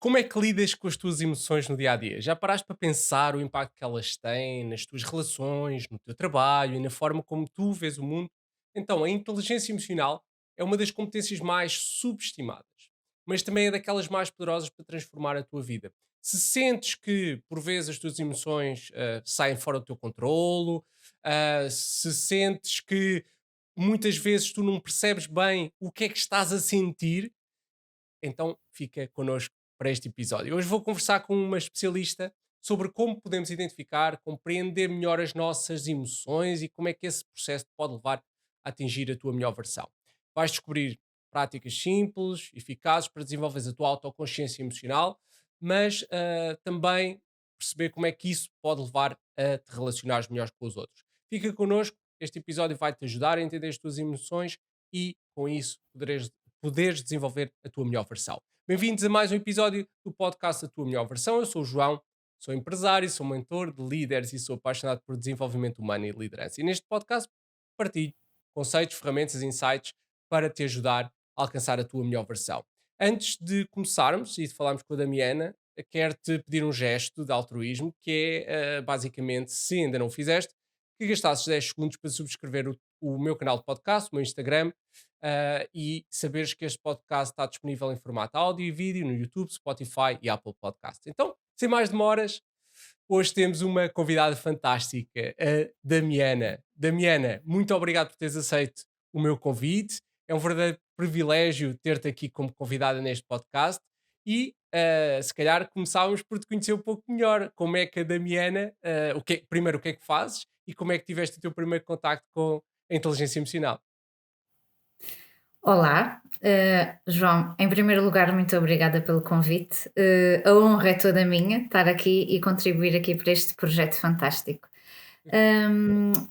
Como é que lidas com as tuas emoções no dia a dia? Já paraste para pensar o impacto que elas têm nas tuas relações, no teu trabalho e na forma como tu vês o mundo? Então, a inteligência emocional é uma das competências mais subestimadas, mas também é daquelas mais poderosas para transformar a tua vida. Se sentes que, por vezes, as tuas emoções saem fora do teu controlo, se sentes que muitas vezes tu não percebes bem o que é que estás a sentir, então fica connosco para este episódio. Hoje vou conversar com uma especialista sobre como podemos identificar, compreender melhor as nossas emoções e como é que esse processo te pode levar a atingir a tua melhor versão. Vais descobrir práticas simples, eficazes para desenvolver a tua autoconsciência emocional, mas também perceber como é que isso pode levar a te relacionares melhor com os outros. Fica connosco, este episódio vai te ajudar a entender as tuas emoções e, com isso, poderes desenvolver a tua melhor versão. Bem-vindos a mais um episódio do podcast A Tua Melhor Versão. Eu sou o João, sou empresário, sou mentor de líderes e sou apaixonado por desenvolvimento humano e liderança. E neste podcast partilho conceitos, ferramentas e insights para te ajudar a alcançar a tua melhor versão. Antes de começarmos e de falarmos com a Damiana, quero-te pedir um gesto de altruísmo que é, basicamente, se ainda não o fizeste, que gastasses 10 segundos para subscrever o meu canal de podcast, o meu Instagram, e saberes que este podcast está disponível em formato áudio e vídeo no YouTube, Spotify e Apple Podcasts. Então, sem mais demoras, hoje temos uma convidada fantástica, a Damiana. Damiana, muito obrigado por teres aceito o meu convite. É um verdadeiro privilégio ter-te aqui como convidada neste podcast e se calhar começávamos por te conhecer um pouco melhor. Como é que a Damiana, primeiro o que é que fazes e como é que tiveste o teu primeiro contacto com a inteligência emocional? Olá, João, em primeiro lugar, muito obrigada pelo convite. A honra é toda minha estar aqui e contribuir aqui para este projeto fantástico.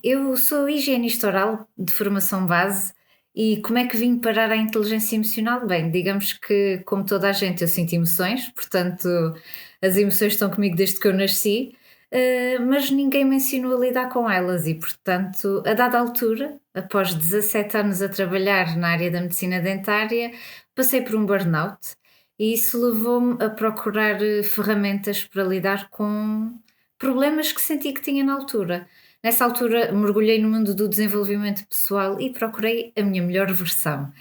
Eu sou higienista oral de formação base e como é que vim parar à inteligência emocional? Bem, digamos que, como toda a gente, eu sinto emoções, portanto, as emoções estão comigo desde que eu nasci, mas ninguém me ensinou a lidar com elas e, portanto, a dada altura, após 17 anos a trabalhar na área da medicina dentária, passei por um burnout e isso levou-me a procurar ferramentas para lidar com problemas que senti que tinha na altura. Nessa altura, mergulhei no mundo do desenvolvimento pessoal e procurei a minha melhor versão.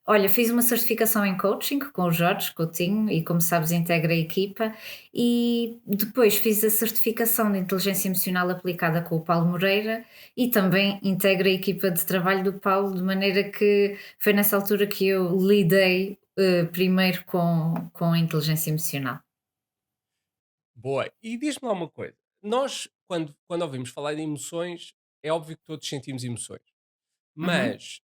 Olha, fiz uma certificação em coaching com o Jorge Coutinho e, como sabes, integra a equipa. E depois fiz a certificação de inteligência emocional aplicada com o Paulo Moreira e também integra a equipa de trabalho do Paulo, de maneira que foi nessa altura que eu lidei primeiro com a inteligência emocional. Boa. E diz-me lá uma coisa. Nós, quando ouvimos falar de emoções, é óbvio que todos sentimos emoções. Uhum. Mas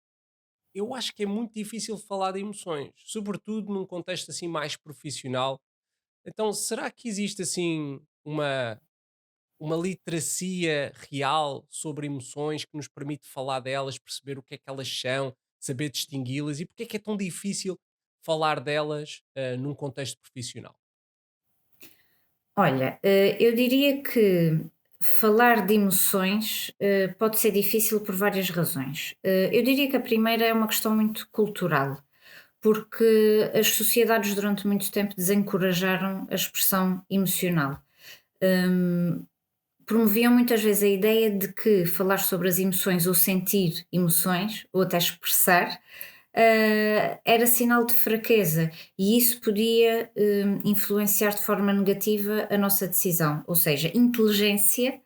eu acho que é muito difícil falar de emoções, sobretudo num contexto assim mais profissional. Então, será que existe assim uma literacia real sobre emoções que nos permite falar delas, perceber o que é que elas são, saber distingui-las e porque é que é tão difícil falar delas num contexto profissional? Olha, eu diria que falar de emoções, pode ser difícil por várias razões. Eu diria que a primeira é uma questão muito cultural, porque as sociedades durante muito tempo desencorajaram a expressão emocional. Hum, Promoviam muitas vezes a ideia de que falar sobre as emoções ou sentir emoções, ou até expressar, era sinal de fraqueza e isso podia influenciar de forma negativa a nossa decisão. Ou seja, inteligência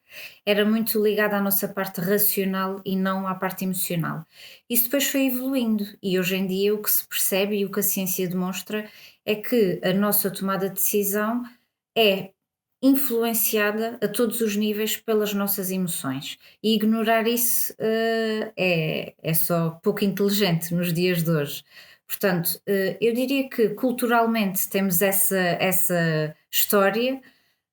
era muito ligada à nossa parte racional e não à parte emocional. Isso depois foi evoluindo e hoje em dia o que se percebe e o que a ciência demonstra é que a nossa tomada de decisão é influenciada a todos os níveis pelas nossas emoções. E ignorar isso, é só pouco inteligente nos dias de hoje. Portanto, eu diria que culturalmente temos essa história,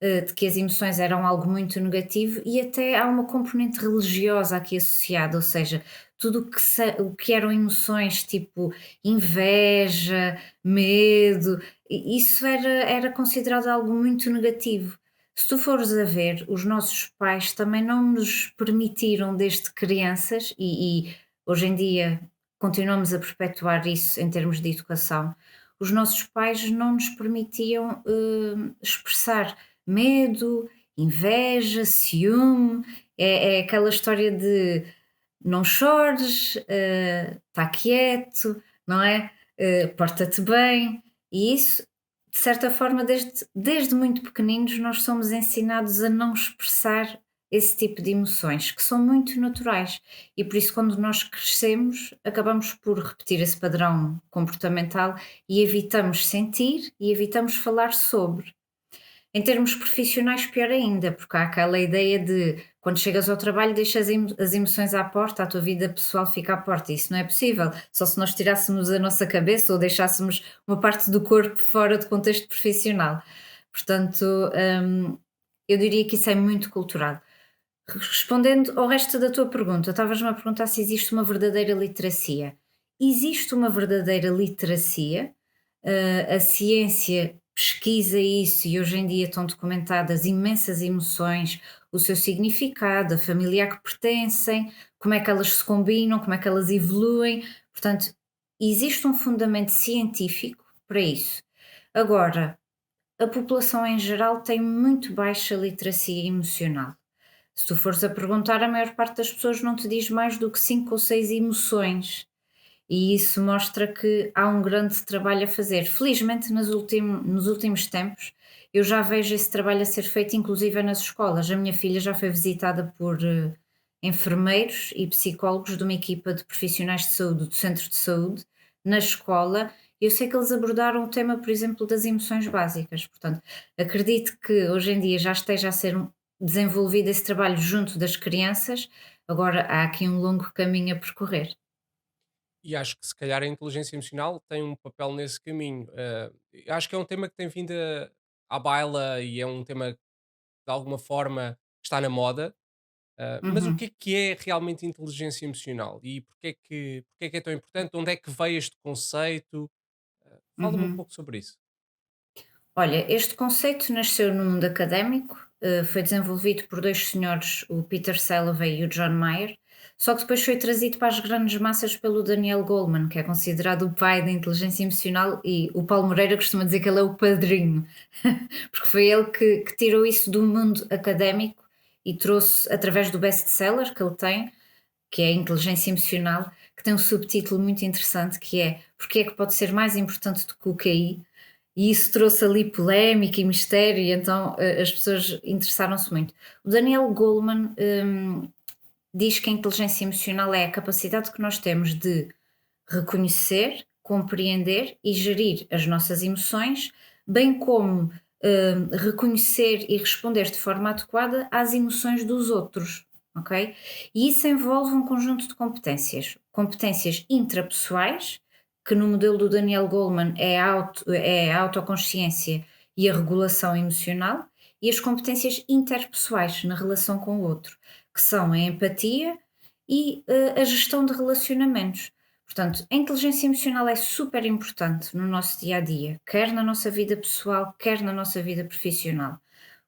de que as emoções eram algo muito negativo e até há uma componente religiosa aqui associada, ou seja, tudo o que eram emoções tipo inveja, medo, isso era considerado algo muito negativo. Se tu fores a ver, os nossos pais também não nos permitiram desde crianças, e hoje em dia continuamos a perpetuar isso em termos de educação, os nossos pais não nos permitiam expressar medo, inveja, ciúme. É aquela história de não chores, está quieto, não é? Porta-te bem. E isso, de certa forma, desde muito pequeninos, nós somos ensinados a não expressar esse tipo de emoções, que são muito naturais. E por isso, quando nós crescemos, acabamos por repetir esse padrão comportamental e evitamos sentir e evitamos falar sobre. Em termos profissionais, pior ainda, porque há aquela ideia de quando chegas ao trabalho deixas as emoções à porta, a tua vida pessoal fica à porta. Isso não é possível. Só se nós tirássemos a nossa cabeça ou deixássemos uma parte do corpo fora de contexto profissional. Portanto, eu diria que isso é muito cultural. Respondendo ao resto da tua pergunta, estavas-me a perguntar se existe uma verdadeira literacia. Existe uma verdadeira literacia, a ciência pesquisa isso e hoje em dia estão documentadas imensas emoções, o seu significado, a família a que pertencem, como é que elas se combinam, como é que elas evoluem. Portanto, existe um fundamento científico para isso. Agora, a população em geral tem muito baixa literacia emocional. Se tu fores a perguntar, a maior parte das pessoas não te diz mais do que 5 ou 6 emoções. E isso mostra que há um grande trabalho a fazer. Felizmente, nos últimos tempos, eu já vejo esse trabalho a ser feito, inclusive nas escolas. A minha filha já foi visitada por enfermeiros e psicólogos de uma equipa de profissionais de saúde, do centro de saúde, na escola. Eu sei que eles abordaram o tema, por exemplo, das emoções básicas. Portanto, acredito que hoje em dia já esteja a ser desenvolvido esse trabalho junto das crianças. Agora há aqui um longo caminho a percorrer. E acho que se calhar a inteligência emocional tem um papel nesse caminho. Acho que é um tema que tem vindo à baila e é um tema que de alguma forma está na moda. Mas o Uhum. que é realmente inteligência emocional? E porque é que é tão importante? De onde é que veio este conceito? Fala-me um Uhum. pouco sobre isso. Olha, este conceito nasceu no mundo académico, foi desenvolvido por dois senhores, o Peter Salovey e o John Mayer, só que depois foi trazido para as grandes massas pelo Daniel Goleman, que é considerado o pai da inteligência emocional, e o Paulo Moreira costuma dizer que ele é o padrinho, porque foi ele que tirou isso do mundo académico e trouxe através do best-seller que ele tem, que é a inteligência emocional, que tem um subtítulo muito interessante que é Porque é que pode ser mais importante do que o QI? E isso trouxe ali polémica e mistério, e então as pessoas interessaram-se muito. O Daniel Goleman diz que a inteligência emocional é a capacidade que nós temos de reconhecer, compreender e gerir as nossas emoções, bem como reconhecer e responder de forma adequada às emoções dos outros, ok? E isso envolve um conjunto de competências. Competências intrapessoais, que no modelo do Daniel Goleman é a autoconsciência e a regulação emocional, e as competências interpessoais na relação com o outro, que são a empatia e a gestão de relacionamentos. Portanto, a inteligência emocional é super importante no nosso dia a dia, quer na nossa vida pessoal, quer na nossa vida profissional,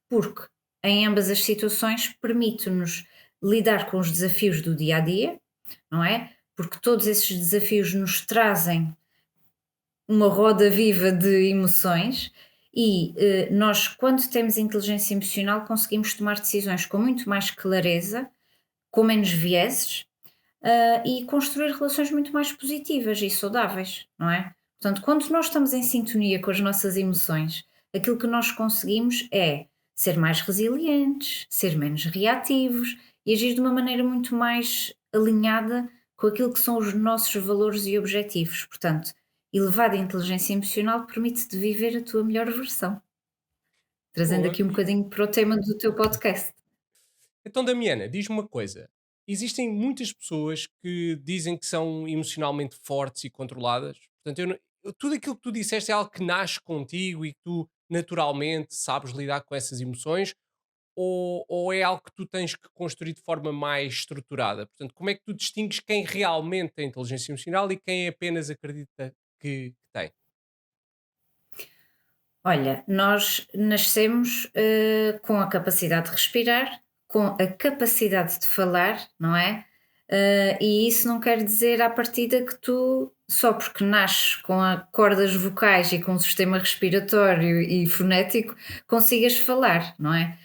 porque em ambas as situações permite-nos lidar com os desafios do dia a dia, não é? Porque todos esses desafios nos trazem uma roda viva de emoções e nós, quando temos inteligência emocional, conseguimos tomar decisões com muito mais clareza, com menos vieses e construir relações muito mais positivas e saudáveis, não é? Portanto, quando nós estamos em sintonia com as nossas emoções, aquilo que nós conseguimos é ser mais resilientes, ser menos reativos e agir de uma maneira muito mais alinhada com aquilo que são os nossos valores e objetivos. Portanto, elevada inteligência emocional permite-te viver a tua melhor versão. Trazendo Boa. aqui um bocadinho para o tema do teu podcast. Então, Damiana, diz-me uma coisa. Existem muitas pessoas que dizem que são emocionalmente fortes e controladas. Portanto, tudo aquilo que tu disseste é algo que nasce contigo e que tu naturalmente sabes lidar com essas emoções, ou é algo que tu tens que construir de forma mais estruturada? Portanto, como é que tu distingues quem realmente tem inteligência emocional e quem apenas acredita que tem? Olha, nós nascemos, com a capacidade de respirar, com a capacidade de falar, não é? E isso não quer dizer à partida que tu, só porque nasces com cordas vocais e com um sistema respiratório e fonético, consigas falar, não é?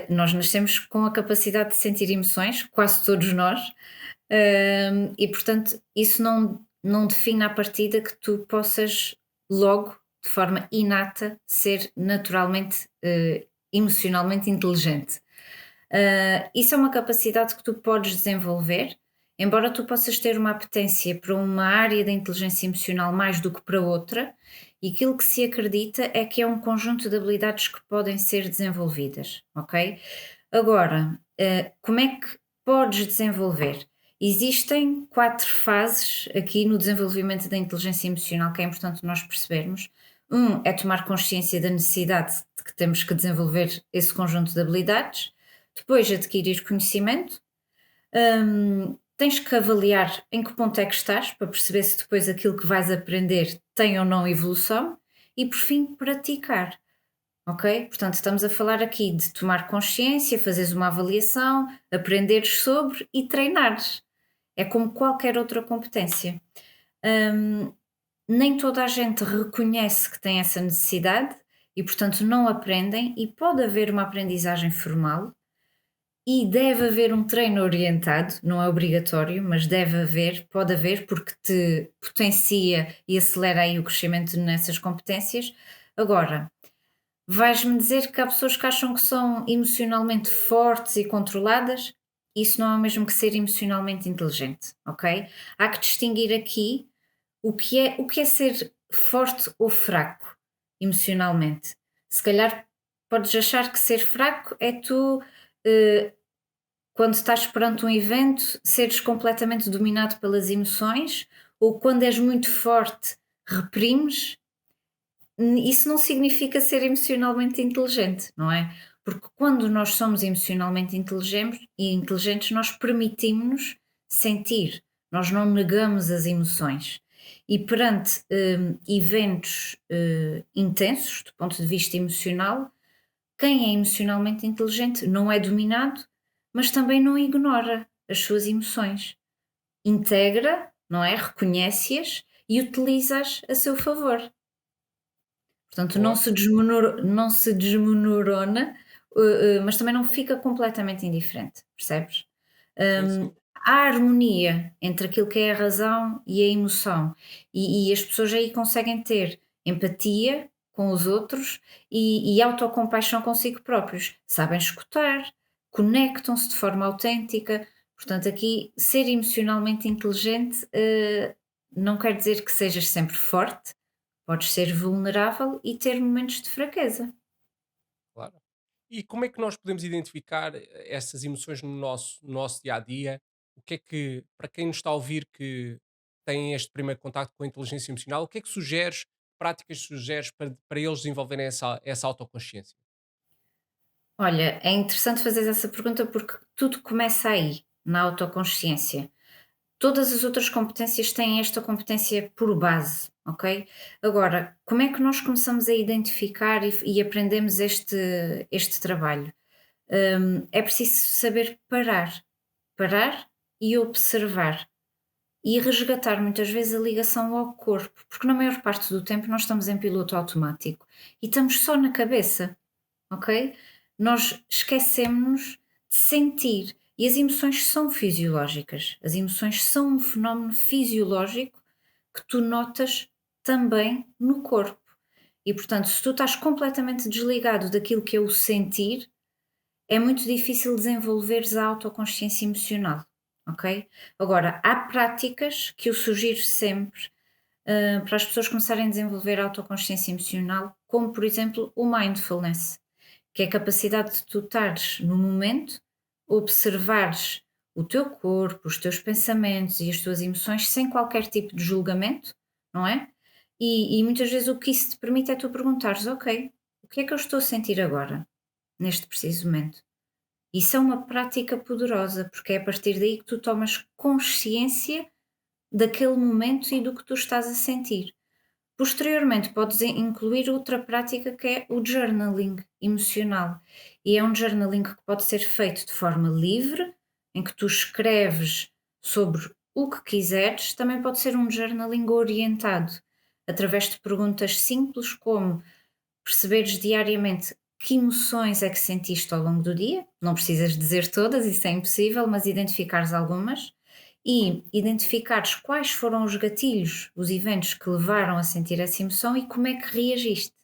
Nós nascemos com a capacidade de sentir emoções, quase todos nós, e portanto isso não define à partida que tu possas logo, de forma inata, ser naturalmente, emocionalmente inteligente. Isso é uma capacidade que tu podes desenvolver, embora tu possas ter uma apetência para uma área da inteligência emocional mais do que para outra, e aquilo que se acredita é que é um conjunto de habilidades que podem ser desenvolvidas, ok? Agora, como é que podes desenvolver? Existem 4 fases aqui no desenvolvimento da inteligência emocional que é importante nós percebermos. É tomar consciência da necessidade de que temos que desenvolver esse conjunto de habilidades. Depois adquirir conhecimento, tens que avaliar em que ponto é que estás para perceber se depois aquilo que vais aprender tem ou não evolução e por fim praticar, ok? Portanto, estamos a falar aqui de tomar consciência, fazeres uma avaliação, aprenderes sobre e treinares. É como qualquer outra competência. Hum, Nem toda a gente reconhece que tem essa necessidade e, portanto, não aprendem, e pode haver uma aprendizagem formal, e deve haver um treino orientado, não é obrigatório, mas deve haver, pode haver, porque te potencia e acelera aí o crescimento nessas competências. Agora, vais-me dizer que há pessoas que acham que são emocionalmente fortes e controladas? Isso não é o mesmo que ser emocionalmente inteligente, ok? Há que distinguir aqui o que é ser forte ou fraco emocionalmente. Se calhar podes achar que ser fraco é tu, eh, quando estás perante um evento, seres completamente dominado pelas emoções, ou quando és muito forte, reprimes. Isso não significa ser emocionalmente inteligente, não é? Porque quando nós somos emocionalmente inteligentes, nós permitimos-nos sentir, nós não negamos as emoções. E perante eventos intensos, do ponto de vista emocional, quem é emocionalmente inteligente não é dominado, mas também não ignora as suas emoções. Integra, não é? Reconhece-as e utiliza-as a seu favor. Portanto, Boa. não se desmonorona, mas também não fica completamente indiferente, percebes? Sim, sim. Há harmonia entre aquilo que é a razão e a emoção, e as pessoas aí conseguem ter empatia com os outros e autocompaixão consigo próprios. Sabem escutar, conectam-se de forma autêntica. Portanto, aqui ser emocionalmente inteligente, não quer dizer que sejas sempre forte. Podes ser vulnerável e ter momentos de fraqueza. Claro. E como é que nós podemos identificar essas emoções no nosso dia a dia? O que é que, para quem nos está a ouvir que tem este primeiro contacto com a inteligência emocional, o que é que sugeres, práticas sugeres para eles desenvolverem essa autoconsciência? Olha, é interessante fazer essa pergunta porque tudo começa aí, na autoconsciência. Todas as outras competências têm esta competência por base, ok? Agora, como é que nós começamos a identificar e aprendemos este trabalho? É preciso saber parar, parar e observar. E resgatar muitas vezes a ligação ao corpo, porque na maior parte do tempo nós estamos em piloto automático e estamos só na cabeça, ok? Nós esquecemos de sentir e as emoções são fisiológicas. As emoções são um fenómeno fisiológico que tu notas também no corpo. E portanto, se tu estás completamente desligado daquilo que é o sentir, é muito difícil desenvolveres a autoconsciência emocional, ok? Agora, há práticas que eu sugiro sempre para as pessoas começarem a desenvolver a autoconsciência emocional, como por exemplo o mindfulness, que é a capacidade de tu estares no momento, observares o teu corpo, os teus pensamentos e as tuas emoções sem qualquer tipo de julgamento, não é? E muitas vezes o que isso te permite é tu perguntares, ok, o que é que eu estou a sentir agora, neste preciso momento? Isso é uma prática poderosa, porque é a partir daí que tu tomas consciência daquele momento e do que tu estás a sentir. Posteriormente, podes incluir outra prática que é o journaling emocional. E é um journaling que pode ser feito de forma livre em que tu escreves sobre o que quiseres, também pode ser um journaling orientado, através de perguntas simples como perceberes diariamente que emoções é que sentiste ao longo do dia, não precisas dizer todas, isso é impossível, mas identificares algumas e identificares quais foram os gatilhos, os eventos que levaram a sentir essa emoção e como é que reagiste.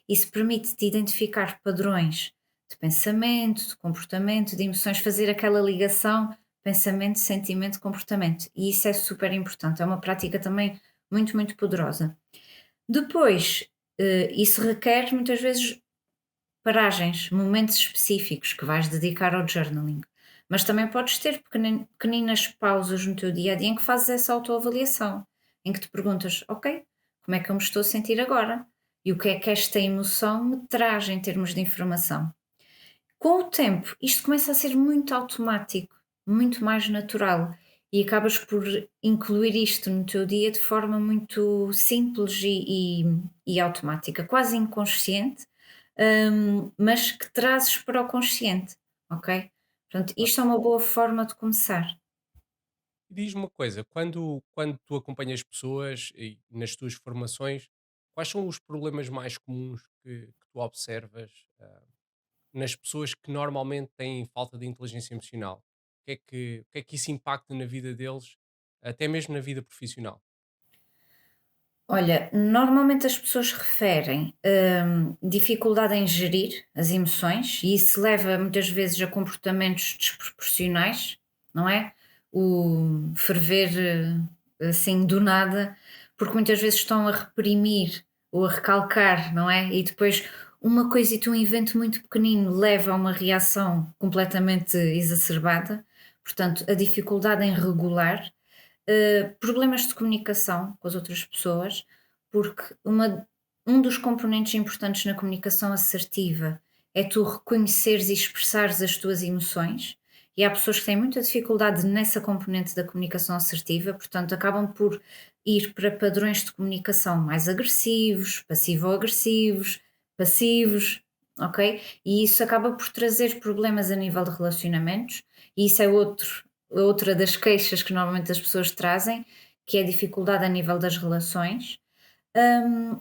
Isso permite-te identificar padrões de pensamento, de comportamento, de emoções, fazer aquela ligação pensamento, sentimento, comportamento. E isso é super importante, é uma prática também muito, muito poderosa. Depois, isso requer muitas vezes paragens, momentos específicos que vais dedicar ao journaling. Mas também podes ter pequeninas pausas no teu dia a dia em que fazes essa autoavaliação, em que te perguntas: ok, como é que eu me estou a sentir agora? E o que é que esta emoção me traz em termos de informação? Com o tempo, isto começa a ser muito automático, muito mais natural e acabas por incluir isto no teu dia de forma muito simples e automática, quase inconsciente, mas que trazes para o consciente, ok? Portanto, Claro. isto é uma boa forma de começar. E diz-me uma coisa, quando tu acompanhas pessoas e nas tuas formações, quais são os problemas mais comuns que tu observas nas pessoas que normalmente têm falta de inteligência emocional? O que é que isso impacta na vida deles, até mesmo na vida profissional? Olha, normalmente as pessoas referem, dificuldade em gerir as emoções e isso leva muitas vezes a comportamentos desproporcionais, não é? O ferver, assim do nada, porque muitas vezes estão a reprimir ou a recalcar, não é? E depois uma coisita, um evento muito pequenino leva a uma reação completamente exacerbada. Portanto, a dificuldade em regular problemas de comunicação com as outras pessoas, porque um dos componentes importantes na comunicação assertiva é tu reconheceres e expressares as tuas emoções, e há pessoas que têm muita dificuldade nessa componente da comunicação assertiva, portanto, acabam por ir para padrões de comunicação mais agressivos, passivo-agressivos, passivos, ok? E isso acaba por trazer problemas a nível de relacionamentos, e isso é outra das queixas que normalmente as pessoas trazem, que é a dificuldade a nível das relações,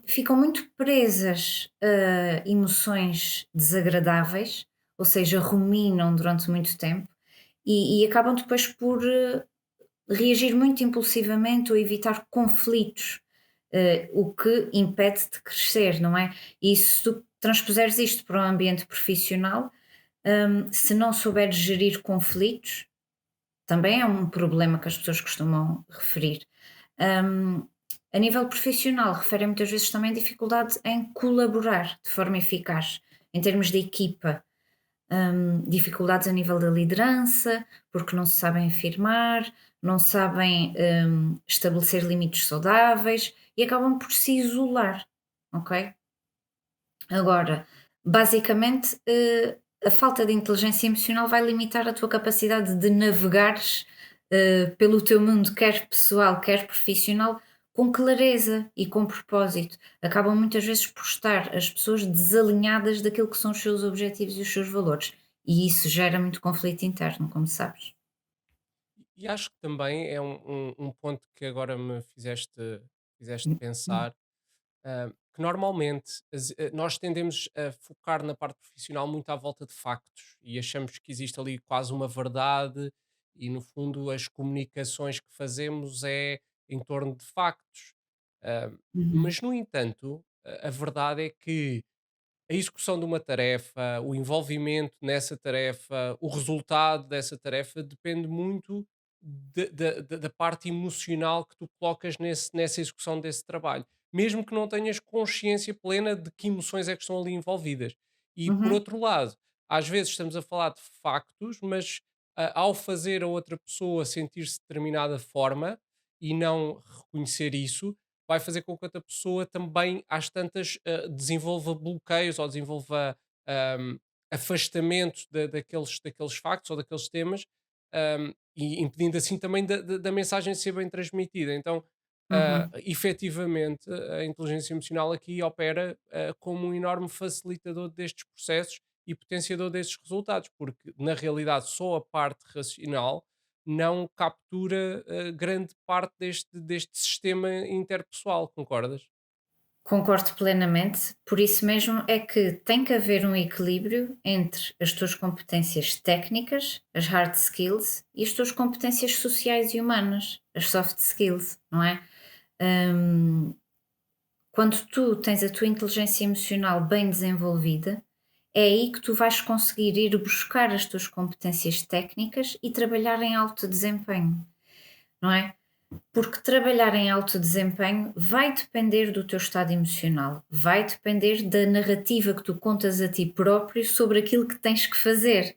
ficam muito presas a emoções desagradáveis, ou seja, ruminam durante muito tempo e acabam depois por reagir muito impulsivamente ou evitar conflitos, o que impede de crescer, não é? E se tu transpuseres isto para o ambiente profissional, se não souberes gerir conflitos, também é um problema que as pessoas costumam referir. Hum, a nível profissional, referem muitas vezes também a dificuldade em colaborar de forma eficaz, em termos de equipa. Dificuldades a nível da liderança, porque não se sabem afirmar, não sabem estabelecer limites saudáveis e acabam por se isolar, ok? Agora, basicamente, a falta de inteligência emocional vai limitar a tua capacidade de navegares, pelo teu mundo, quer pessoal, quer profissional, com clareza e com propósito. Acabam muitas vezes por estar as pessoas desalinhadas daquilo que são os seus objetivos e os seus valores. E isso gera muito conflito interno, como sabes. E acho que também é um ponto que agora me fizeste Uhum, pensar, que normalmente nós tendemos a focar na parte profissional muito à volta de factos e achamos que existe ali quase uma verdade e no fundo as comunicações que fazemos é em torno de factos. Ah, uhum, mas no entanto, a verdade é que a execução de uma tarefa, o envolvimento nessa tarefa, o resultado dessa tarefa depende muito da parte emocional que tu colocas nessa execução desse trabalho, mesmo que não tenhas consciência plena de que emoções é que estão ali envolvidas. E por uhum, outro lado, às vezes estamos a falar de factos, mas ao fazer a outra pessoa sentir-se de determinada forma e não reconhecer isso, vai fazer com que outra pessoa também, às tantas, desenvolva bloqueios ou desenvolva ahm, afastamento daqueles factos ou daqueles temas, e impedindo assim também da mensagem ser bem transmitida. Então, uhum. efetivamente, a inteligência emocional aqui opera como um enorme facilitador destes processos e potenciador desses resultados, porque na realidade só a parte racional não captura grande parte deste sistema interpessoal, concordas? Concordo plenamente, por isso mesmo é que tem que haver um equilíbrio entre as tuas competências técnicas, as hard skills, e as tuas competências sociais e humanas, as soft skills, não é? Hum, Quando tu tens a tua inteligência emocional bem desenvolvida, é aí que tu vais conseguir ir buscar as tuas competências técnicas e trabalhar em alto desempenho, não é? Porque trabalhar em alto desempenho vai depender do teu estado emocional, vai depender da narrativa que tu contas a ti próprio sobre aquilo que tens que fazer.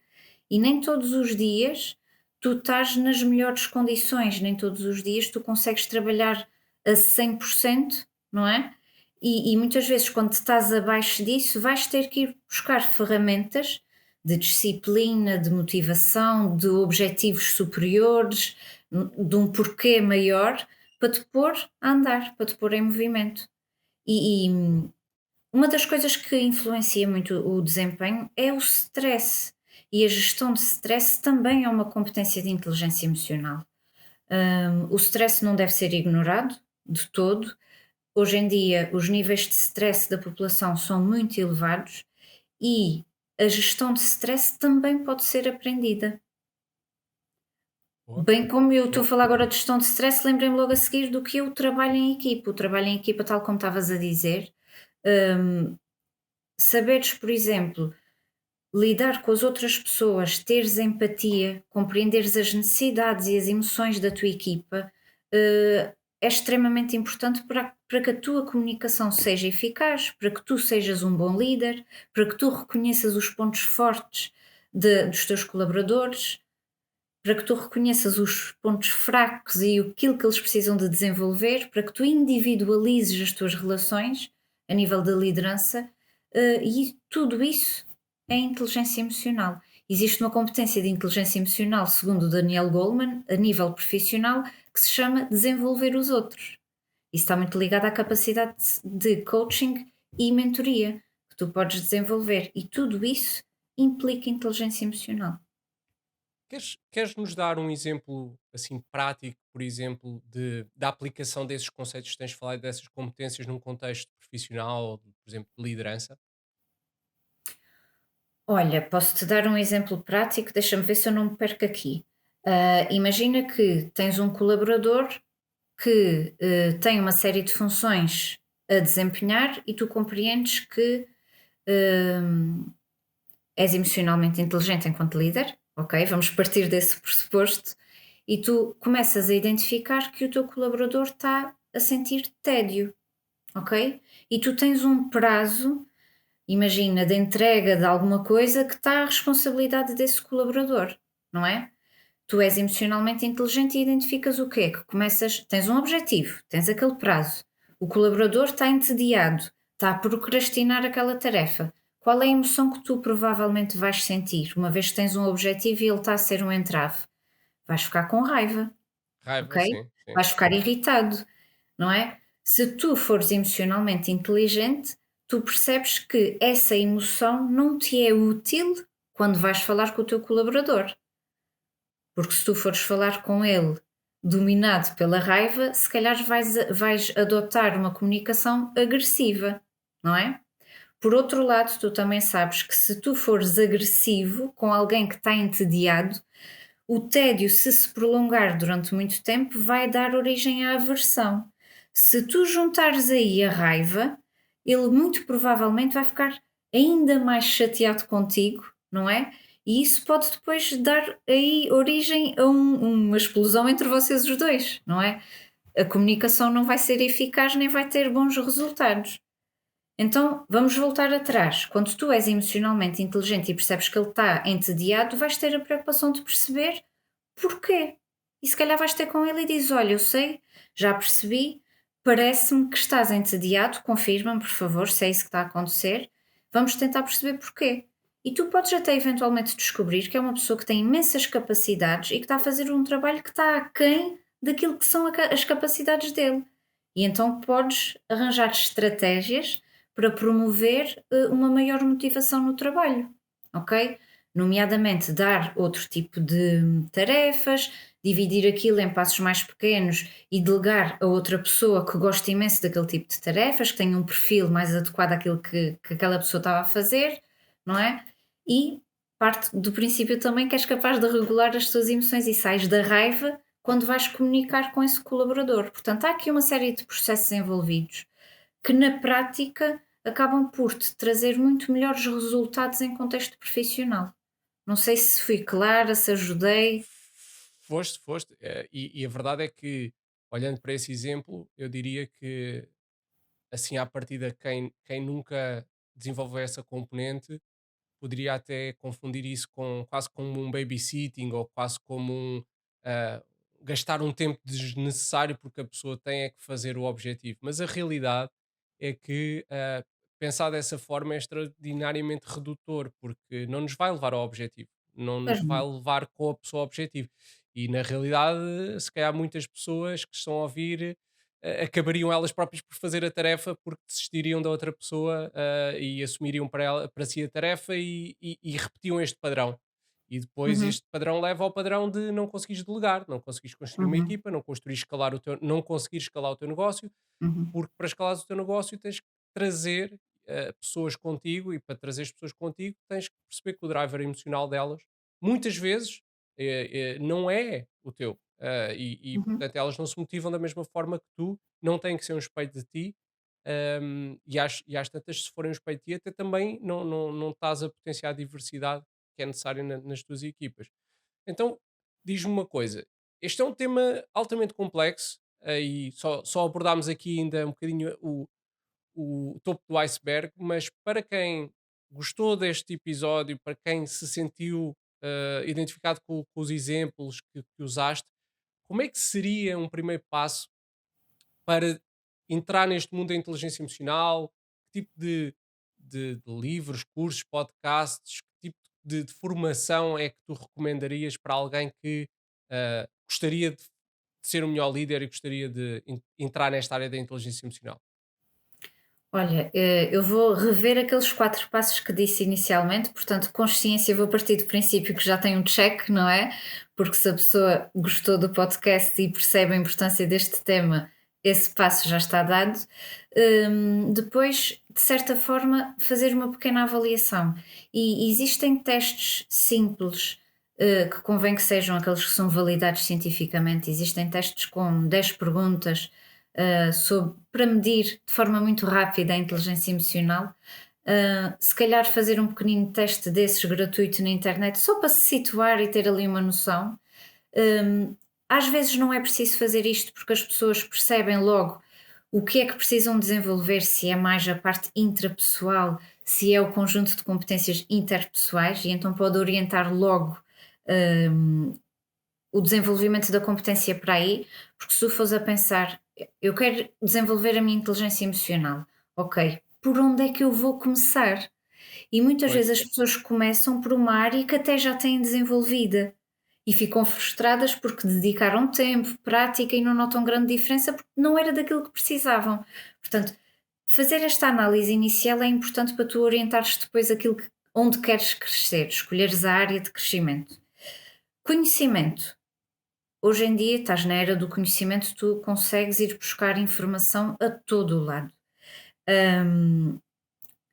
E nem todos os dias tu estás nas melhores condições, nem todos os dias tu consegues trabalhar a 100%, não é? E muitas vezes, quando estás abaixo disso, vais ter que ir buscar ferramentas de disciplina, de motivação, de objetivos superiores, de um porquê maior para te pôr a andar, para te pôr em movimento. E uma das coisas que influencia muito o desempenho é o stress. E a gestão de stress também é uma competência de inteligência emocional. O stress não deve ser ignorado de todo. Hoje em dia, os níveis de stress da população são muito elevados e a gestão de stress também pode ser aprendida. Boa, Bem como eu estou a boa. falar agora de gestão de stress, lembrei-me logo a seguir do que é o trabalho em equipa. O trabalho em equipa, tal como estavas a dizer, hum, saberes, por exemplo, lidar com as outras pessoas, teres empatia, compreenderes as necessidades e as emoções da tua equipa, é extremamente importante para que a tua comunicação seja eficaz, para que tu sejas um bom líder, para que tu reconheças os pontos fortes dos teus colaboradores, para que tu reconheças os pontos fracos e aquilo que eles precisam de desenvolver, para que tu individualizes as tuas relações a nível da liderança, e tudo isso é inteligência emocional. Existe uma competência de inteligência emocional, segundo o Daniel Goleman, a nível profissional, que se chama desenvolver os outros. Isso está muito ligado à capacidade de coaching e mentoria que tu podes desenvolver, e tudo isso implica inteligência emocional. Queres nos dar um exemplo assim prático, por exemplo, da aplicação desses conceitos que tens falado, dessas competências num contexto profissional, por exemplo, de liderança? Olha, posso-te dar um exemplo prático, deixa-me ver se eu não me perco aqui. Imagina que tens um colaborador que tem uma série de funções a desempenhar e tu compreendes que hum, és emocionalmente inteligente enquanto líder, ok? Vamos partir desse pressuposto e tu começas a identificar que o teu colaborador está a sentir tédio, ok? E tu tens um prazo. Imagina, de entrega de alguma coisa que está à responsabilidade desse colaborador, não é? Tu és emocionalmente inteligente e identificas o quê? Que começas, tens um objetivo, tens aquele prazo. O colaborador está entediado, está a procrastinar aquela tarefa. Qual é a emoção que tu provavelmente vais sentir, uma vez que tens um objetivo e ele está a ser um entrave? Vais ficar com raiva, Raiva, ok? sim, sim. Vais ficar irritado, não é? Se tu fores emocionalmente inteligente, tu percebes que essa emoção não te é útil quando vais falar com o teu colaborador. Porque se tu fores falar com ele dominado pela raiva, se calhar vais adotar uma comunicação agressiva, não é? Por outro lado, tu também sabes que se tu fores agressivo com alguém que está entediado, o tédio, se prolongar durante muito tempo, vai dar origem à aversão. Se tu juntares aí a raiva, ele muito provavelmente vai ficar ainda mais chateado contigo, não é? E isso pode depois dar aí origem a uma explosão entre vocês os dois, não é? A comunicação não vai ser eficaz nem vai ter bons resultados. Então, vamos voltar atrás. Quando tu és emocionalmente inteligente e percebes que ele está entediado, vais ter a preocupação de perceber porquê. E se calhar vais ter com ele e dizes: Olha, eu sei, já percebi, parece-me que estás entediado, confirma-me, por favor, se é isso que está a acontecer. Vamos tentar perceber porquê. E tu podes até eventualmente descobrir que é uma pessoa que tem imensas capacidades e que está a fazer um trabalho que está aquém daquilo que são as capacidades dele. E então podes arranjar estratégias para promover uma maior motivação no trabalho, ok? Nomeadamente dar outro tipo de tarefas, dividir aquilo em passos mais pequenos e delegar a outra pessoa que gosta imenso daquele tipo de tarefas, que tenha um perfil mais adequado àquilo que aquela pessoa estava a fazer, não é? E parte do princípio também que és capaz de regular as tuas emoções e sais da raiva quando vais comunicar com esse colaborador. Portanto, há aqui uma série de processos envolvidos que na prática acabam por te trazer muito melhores resultados em contexto profissional. Não sei se fui clara, se ajudei. Foste, foste. E a verdade é que, olhando para esse exemplo, eu diria que, assim, à partida, quem nunca desenvolveu essa componente poderia até confundir isso com quase como um babysitting ou quase como ah, gastar um tempo desnecessário porque a pessoa tem é que fazer o objetivo. Mas a realidade é que pensar dessa forma é extraordinariamente redutor porque não nos vai levar ao objetivo, não Pois nos vai não. levar com a pessoa ao objetivo. E na realidade, se calhar muitas pessoas que estão a ouvir acabariam elas próprias por fazer a tarefa porque desistiriam da outra pessoa e assumiriam para si a tarefa e repetiam este padrão. E depois Uhum, este padrão leva ao padrão de não conseguires delegar, não conseguires construir uma uhum, equipa, não conseguires escalar o teu negócio, uhum, porque para escalares o teu negócio tens que trazer pessoas contigo e para trazer as pessoas contigo tens que perceber que o driver emocional delas muitas vezes não é o teu. E, uhum, portanto elas não se motivam da mesma forma que tu, não têm que ser um espelho de ti. E às tantas, se forem um espelho de ti, até também não estás a potenciar a diversidade que é necessária nas tuas equipas. Então, diz-me uma coisa: este é um tema altamente complexo, e só abordámos aqui ainda um bocadinho o topo do iceberg, mas para quem gostou deste episódio, para quem se sentiu identificado com os exemplos que usaste, como é que seria um primeiro passo para entrar neste mundo da inteligência emocional? Que tipo de livros, cursos, podcasts, que tipo de formação é que tu recomendarias para alguém que gostaria de ser o melhor líder e gostaria de entrar nesta área da inteligência emocional? Olha, eu vou rever aqueles 4 passos que disse inicialmente, portanto, consciência, vou partir do princípio que já tem um check, não é? Porque se a pessoa gostou do podcast e percebe a importância deste tema, esse passo já está dado. Depois, de certa forma, fazer uma pequena avaliação. E existem testes simples, que convém que sejam aqueles que são validados cientificamente. Existem testes com 10 perguntas para medir de forma muito rápida a inteligência emocional. Se calhar fazer um pequenino teste desses gratuito na internet, só para se situar e ter ali uma noção. Um, Às vezes não é preciso fazer isto porque as pessoas percebem logo o que é que precisam desenvolver, se é mais a parte intrapessoal, se é o conjunto de competências interpessoais, e então pode orientar logo um, o desenvolvimento da competência para aí, porque se tu fores a pensar, eu quero desenvolver a minha inteligência emocional, ok, por onde é que eu vou começar? E muitas Pois. vezes as pessoas começam por uma área que até já têm desenvolvida e ficam frustradas porque dedicaram tempo, prática e não notam grande diferença porque não era daquilo que precisavam. Portanto, fazer esta análise inicial é importante para tu orientares depois onde queres crescer, escolheres a área de crescimento. Conhecimento. Hoje em dia estás na era do conhecimento, tu consegues ir buscar informação a todo o lado. Hum,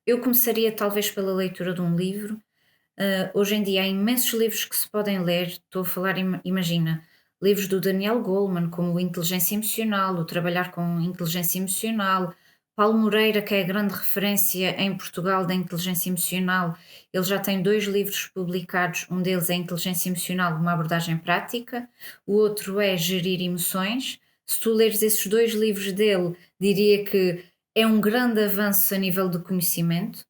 eu começaria talvez pela leitura de um livro. Hoje em dia há imensos livros que se podem ler. Estou a falar, imagina, livros do Daniel Goleman, como o Inteligência Emocional, o Trabalhar com Inteligência Emocional, Paulo Moreira, que é a grande referência em Portugal da inteligência emocional. Ele já tem 2 livros publicados, um deles é Inteligência Emocional, uma abordagem prática, o outro é Gerir Emoções. Se tu leres esses 2 livros dele, diria que é um grande avanço a nível de conhecimento.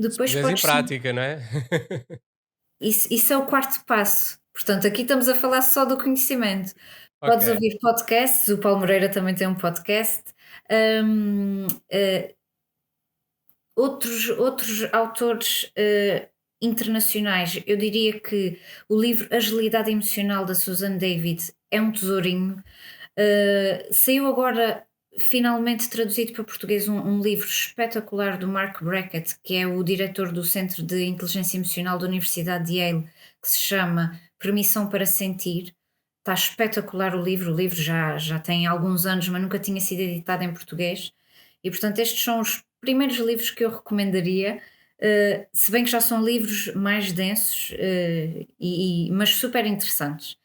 Se Depois puseres em podes prática, não é? isso é o quarto passo. Portanto, aqui estamos a falar só do conhecimento. Podes Ok. ouvir podcasts, o Paulo Moreira também tem um podcast. Hum, eh, outros autores, internacionais, eu diria que o livro Agilidade Emocional da Susan David é um tesourinho. Saiu agora finalmente traduzido para português um livro espetacular do Mark Brackett, que é o diretor do Centro de Inteligência Emocional da Universidade de Yale, que se chama Permissão para Sentir. Está espetacular o livro já tem alguns anos, mas nunca tinha sido editado em português. E portanto, estes são os primeiros livros que eu recomendaria, se bem que já são livros mais densos, mas super interessantes.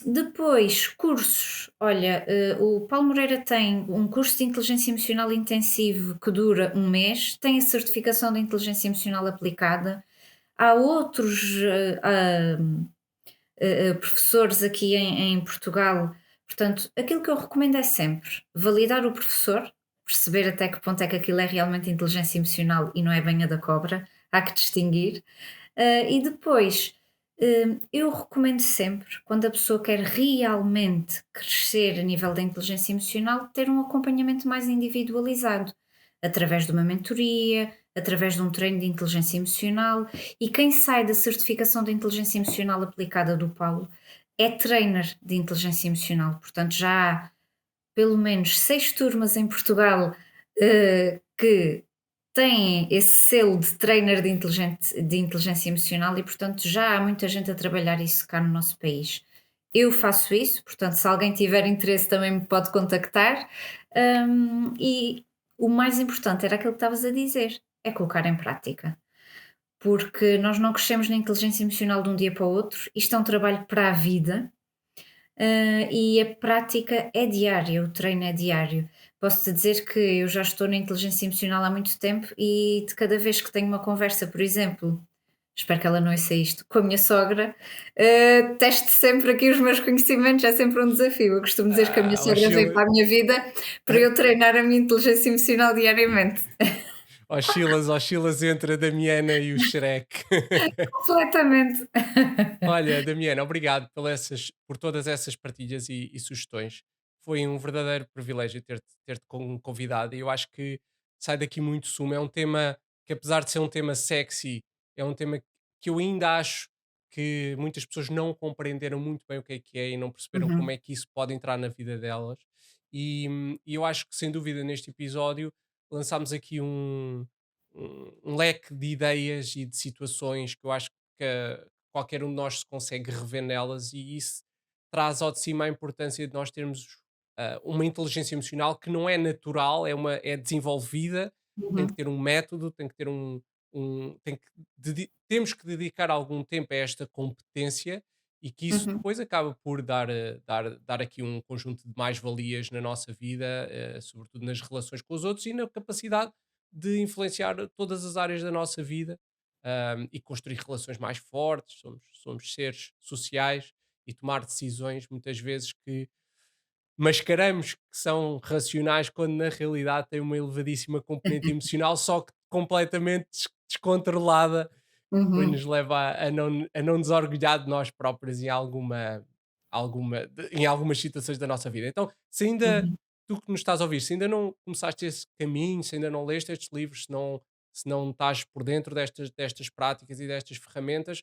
Depois, cursos. Olha, o Paulo Moreira tem um curso de inteligência emocional intensivo que dura um mês, tem a certificação de inteligência emocional aplicada. Há outros professores aqui em Portugal. Portanto, aquilo que eu recomendo é sempre validar o professor, perceber até que ponto é que aquilo é realmente inteligência emocional e não é banha da cobra, há que distinguir. E depois, eu recomendo sempre, quando a pessoa quer realmente crescer a nível da inteligência emocional, ter um acompanhamento mais individualizado, através de uma mentoria, através de um treino de inteligência emocional. E quem sai da certificação de inteligência emocional aplicada do Paulo é trainer de inteligência emocional. Portanto, já há pelo menos 6 turmas em Portugal, que têm esse selo de trainer de inteligência emocional e, portanto, já há muita gente a trabalhar isso cá no nosso país. Eu faço isso, portanto, se alguém tiver interesse também me pode contactar. E o mais importante era aquilo que estavas a dizer, é colocar em prática. Porque nós não crescemos na inteligência emocional de um dia para o outro, isto é um trabalho para a vida. E a prática é diária, o treino é diário. Posso-te dizer que eu já estou na inteligência emocional há muito tempo e de cada vez que tenho uma conversa, por exemplo, espero que ela não ouça isto, com a minha sogra, testo sempre aqui os meus conhecimentos, é sempre um desafio. Eu costumo dizer que a minha sogra veio Oscila, para a minha vida para eu treinar a minha inteligência emocional diariamente. oscilas entre a Damiana e o Shrek. Completamente. Olha, Damiana, obrigado por todas essas partilhas e sugestões. Foi um verdadeiro privilégio ter-te como convidado e eu acho que sai daqui muito sumo. É um tema que, apesar de ser um tema sexy, é um tema que eu ainda acho que muitas pessoas não compreenderam muito bem o que é e não perceberam como Uhum, é que isso pode entrar na vida delas. E eu acho que, sem dúvida, neste episódio lançámos aqui um leque de ideias e de situações que eu acho que qualquer um de nós se consegue rever nelas e isso traz ao de cima a importância de nós termos uma inteligência emocional que não é natural, é desenvolvida, tem que uhum, ter um método, tem que ter temos que dedicar algum tempo a esta competência e que isso uhum, depois acaba por dar aqui um conjunto de mais-valias na nossa vida, sobretudo nas relações com os outros e na capacidade de influenciar todas as áreas da nossa vida e construir relações mais fortes. Somos seres sociais e tomar decisões muitas vezes que mascaramos que são racionais quando na realidade têm uma elevadíssima componente emocional, só que completamente descontrolada, depois uhum, nos leva a não nos orgulhar de nós próprios em algumas situações da nossa vida. Então, se ainda uhum. tu que nos estás a ouvir, se ainda não começaste esse caminho, se ainda não leste estes livros, se não estás por dentro destas práticas e destas ferramentas,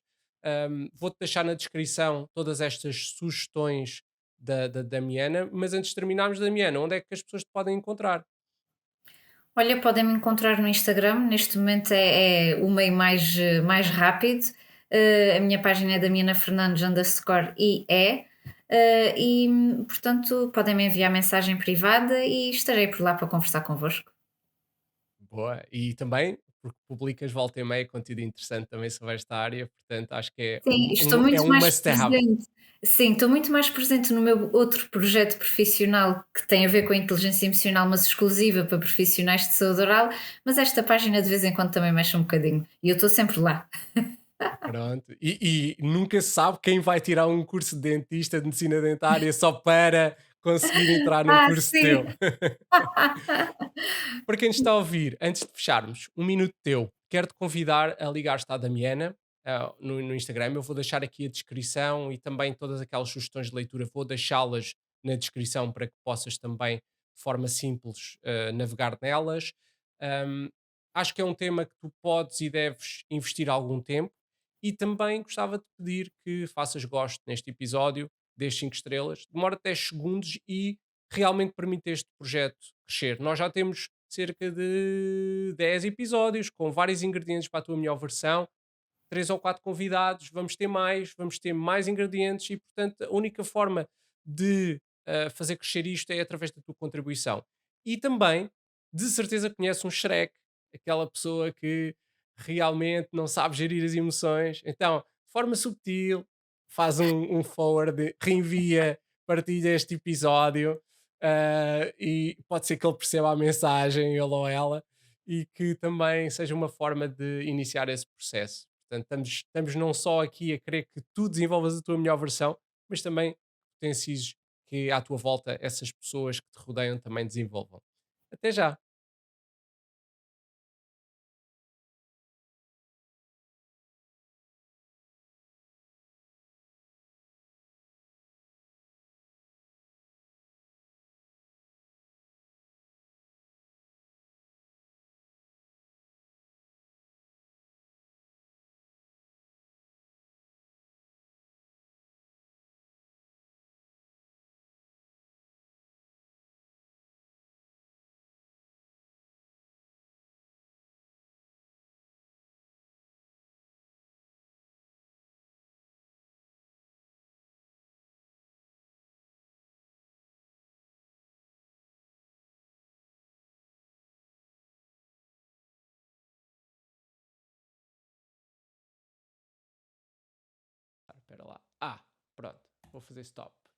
vou-te deixar na descrição todas estas sugestões da Damiana, mas antes de terminarmos, Damiana, onde é que as pessoas te podem encontrar? Olha, podem-me encontrar no Instagram, neste momento é o meio mais rápido. A minha página é Damiana Fernandes underscore IE, portanto podem-me enviar mensagem privada e estarei por lá para conversar convosco. Boa. E também, porque publicas volta e meia conteúdo interessante também sobre esta área, portanto acho que é Sim, estou é muito um mais must have. presente. Sim, estou muito mais presente no meu outro projeto profissional que tem a ver com a inteligência emocional, mas exclusiva para profissionais de saúde oral, mas esta página de vez em quando também mexe um bocadinho e eu estou sempre lá. Pronto. E nunca se sabe quem vai tirar um curso de dentista de medicina dentária só para conseguir entrar num Ah, curso teu. sim. Para quem nos está a ouvir, antes de fecharmos, um minuto teu, quero-te convidar a ligar-te à Damiana no Instagram. Eu vou deixar aqui a descrição e também todas aquelas sugestões de leitura, vou deixá-las na descrição para que possas também, de forma simples, navegar nelas. Ahm, Acho que é um tema que tu podes e deves investir algum tempo e também gostava de pedir que faças gosto neste episódio, dês 5 estrelas, demora 10 segundos e realmente permite este projeto crescer. Nós já temos cerca de 10 episódios com vários ingredientes para a tua melhor versão, 3 ou 4 convidados, vamos ter mais ingredientes e, portanto, a única forma de fazer crescer isto é através da tua contribuição. E também, de certeza, conhece um Shrek, aquela pessoa que realmente não sabe gerir as emoções. Então, de forma subtil, faz um forward, reenvia, partilha este episódio e pode ser que ele perceba a mensagem, ele ou ela, e que também seja uma forma de iniciar esse processo. Portanto, estamos não só aqui a querer que tu desenvolvas a tua melhor versão, mas também potencies que à tua volta essas pessoas que te rodeiam também desenvolvam. Até já. Espera lá. Pronto. Vou fazer stop.